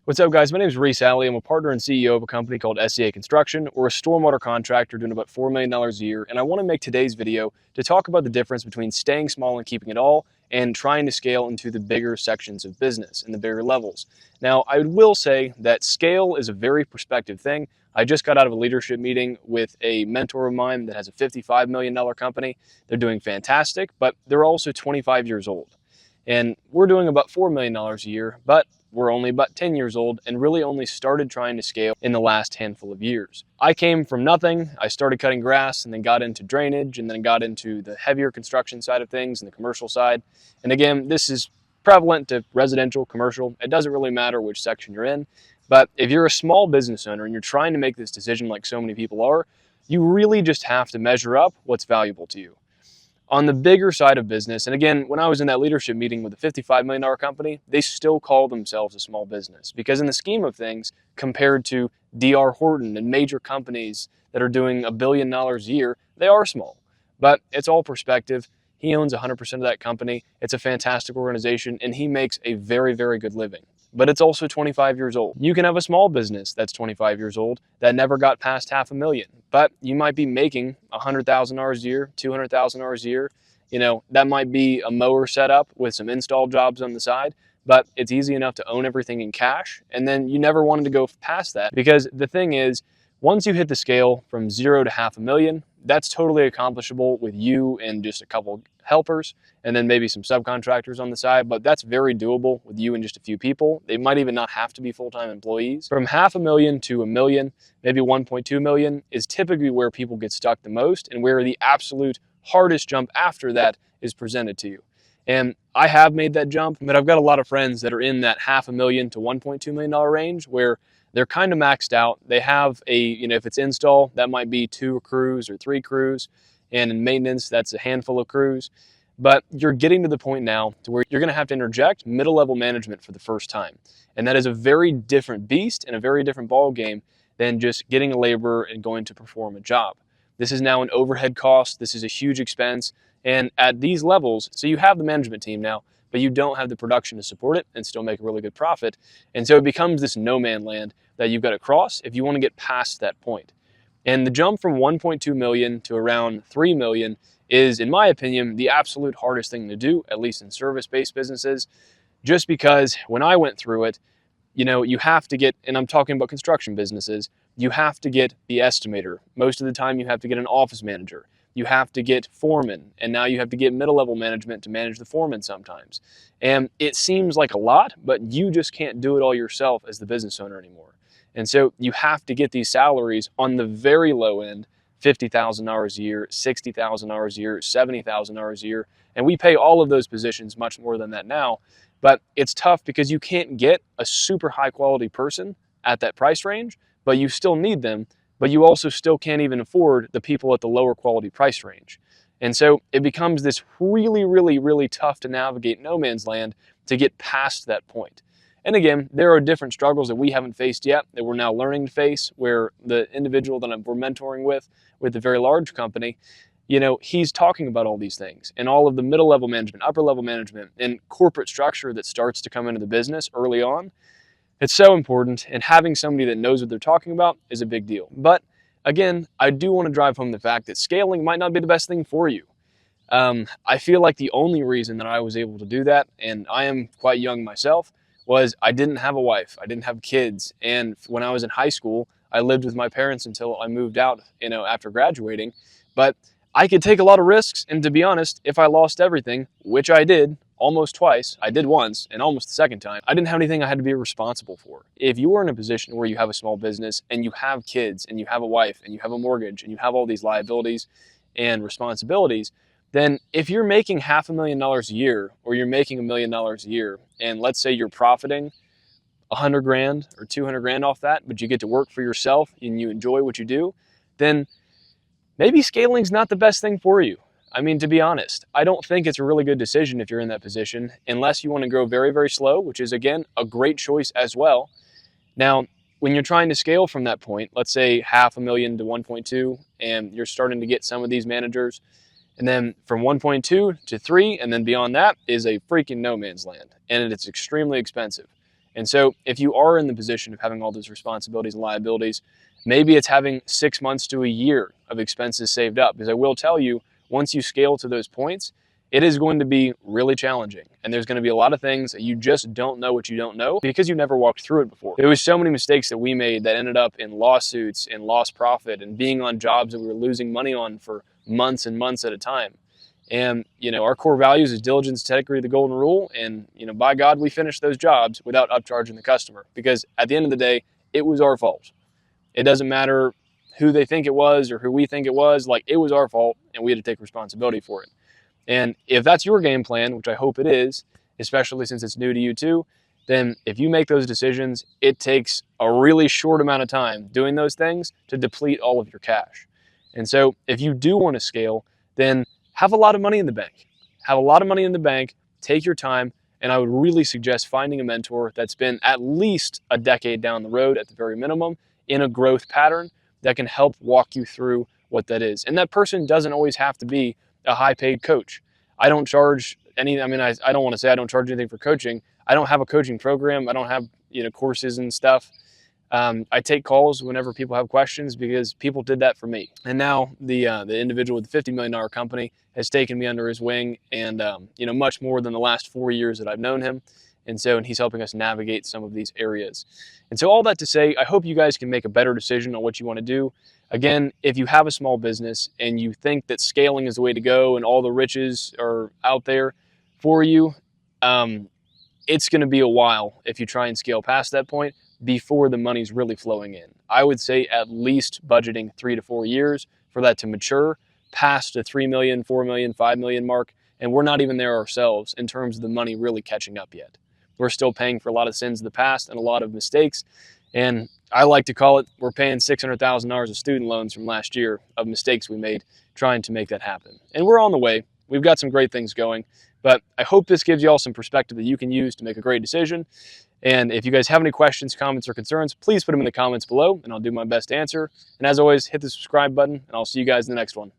What's up, guys? My name is Reese Alley. I'm a partner and CEO of a company called SCA Construction. We're a stormwater contractor doing about $4 million a year, and I want to make today's video to talk about the difference between staying small and keeping it all and trying to scale into the bigger sections of business and the bigger levels. Now, I will say that scale is a very perspective thing. I just got out of a leadership meeting with a mentor of mine that has a $55 million company. They're doing fantastic, but they're also 25 years old. And we're doing about $4 million a year, but we're only about 10 years old and really only started trying to scale in the last handful of years. I came from nothing. I started cutting grass and then got into drainage and then got into the heavier construction side of things and the commercial side. And again, this is prevalent to residential, commercial. It doesn't really matter which section you're in. But if you're a small business owner and you're trying to make this decision like so many people are, you really just have to measure up what's valuable to you. On the bigger side of business, and again, when I was in that leadership meeting with a $55 million company, they still call themselves a small business because in the scheme of things, compared to D.R. Horton and major companies that are doing $1 billion a year, they are small. But it's all perspective. He owns 100% of that company. It's a fantastic organization, and he makes a very, very good living. But it's also 25 years old. You can have a small business that's 25 years old that never got past $500,000, but you might be making $100,000 a year, $200,000 a year. You know, that might be a mower setup with some install jobs on the side, but it's easy enough to own everything in cash. And then you never wanted to go past that because the thing is, once you hit the scale from 0 to $500,000, that's totally accomplishable with you and just a couple helpers and then maybe some subcontractors on the side, but that's very doable with you and just a few people. They might even not have to be full-time employees. From $500,000 to $1 million, maybe 1.2 million is typically where people get stuck the most and where the absolute hardest jump after that is presented to you. And I have made that jump, but I've got a lot of friends that are in that $500,000 to $1.2 million range where they're kind of maxed out. They have a, if it's install, that might be 2 crews or 3 crews. And in maintenance, that's a handful of crews. But you're getting to the point now to where you're going to have to interject middle level management for the first time. And that is a very different beast and a very different ball game than just getting a laborer and going to perform a job. This is now an overhead cost. This is a huge expense. And at these levels, so you have the management team now, but you don't have the production to support it and still make a really good profit. And so it becomes this no man land that you've got to cross if you want to get past that point. And the jump from 1.2 million to around 3 million is, in my opinion, the absolute hardest thing to do, at least in service-based businesses, just because when I went through it, you have to get, and I'm talking about construction businesses, you have to get the estimator. Most of the time you have to get an office manager. You have to get foremen, and now you have to get middle-level management to manage the foreman sometimes. And it seems like a lot, but you just can't do it all yourself as the business owner anymore. And so you have to get these salaries on the very low end, $50,000 a year, $60,000 a year, $70,000 a year. And we pay all of those positions much more than that now. But it's tough because you can't get a super high quality person at that price range, but you still need them. But you also still can't even afford the people at the lower quality price range. And so it becomes this really, really, really tough to navigate no man's land to get past that point. And again, there are different struggles that we haven't faced yet that we're now learning to face, where the individual that we're mentoring with the very large company, he's talking about all these things and all of the middle level management, upper level management, and corporate structure that starts to come into the business early on. It's so important, and having somebody that knows what they're talking about is a big deal. But again, I do want to drive home the fact that scaling might not be the best thing for you. I feel like the only reason that I was able to do that, and I am quite young myself, was I didn't have a wife, I didn't have kids, and when I was in high school, I lived with my parents until I moved out, after graduating. But I could take a lot of risks, and to be honest, if I lost everything, which I did almost twice, I did once, and almost the second time, I didn't have anything I had to be responsible for. If you are in a position where you have a small business, and you have kids, and you have a wife, and you have a mortgage, and you have all these liabilities and responsibilities, then if you're making $500,000 a year, or you're making $1 million a year, and let's say you're profiting 100 grand or 200 grand off that, but you get to work for yourself and you enjoy what you do, then maybe scaling's not the best thing for you. I mean, to be honest, I don't think it's a really good decision if you're in that position, unless you want to grow very, very slow, which is, again, a great choice as well. Now, when you're trying to scale from that point, let's say $500,000 to 1.2, and you're starting to get some of these managers, and then from 1.2 to 3, and then beyond that is a freaking no man's land, and it's extremely expensive. And so if you are in the position of having all those responsibilities and liabilities, maybe it's having 6 months to a year of expenses saved up. Because I will tell you, once you scale to those points, it is going to be really challenging. And there's going to be a lot of things that you just don't know what you don't know because you never walked through it before. There was so many mistakes that we made that ended up in lawsuits and lost profit and being on jobs that we were losing money on for months and months at a time. And, our core values is diligence, integrity, the golden rule. And, by God, we finished those jobs without upcharging the customer, because at the end of the day, it was our fault. It doesn't matter who they think it was or who we think it was. Like, it was our fault, and we had to take responsibility for it. And if that's your game plan, which I hope it is, especially since it's new to you too, then if you make those decisions, it takes a really short amount of time doing those things to deplete all of your cash. And so if you do want to scale, then have a lot of money in the bank. Have a lot of money in the bank, take your time, and I would really suggest finding a mentor that's been at least a decade down the road at the very minimum in a growth pattern that can help walk you through what that is. And that person doesn't always have to be a high-paid coach. I don't charge any, I don't want to say I don't charge anything for coaching. I don't have a coaching program. I don't have, courses and stuff. I take calls whenever people have questions because people did that for me. And now the individual with the $50 million company has taken me under his wing, and much more than the last 4 years that I've known him. And he's helping us navigate some of these areas. And so all that to say, I hope you guys can make a better decision on what you want to do. Again, if you have a small business and you think that scaling is the way to go and all the riches are out there for you, it's going to be a while if you try and scale past that point before the money's really flowing in. I would say at least budgeting 3 to 4 years for that to mature past the 3 million, 4 million, 5 million mark. And we're not even there ourselves in terms of the money really catching up yet. We're still paying for a lot of sins of the past and a lot of mistakes. And I like to call it, we're paying $600,000 of student loans from last year of mistakes we made trying to make that happen. And we're on the way. We've got some great things going. But I hope this gives you all some perspective that you can use to make a great decision. And if you guys have any questions, comments, or concerns, please put them in the comments below, and I'll do my best to answer. And as always, hit the subscribe button, and I'll see you guys in the next one.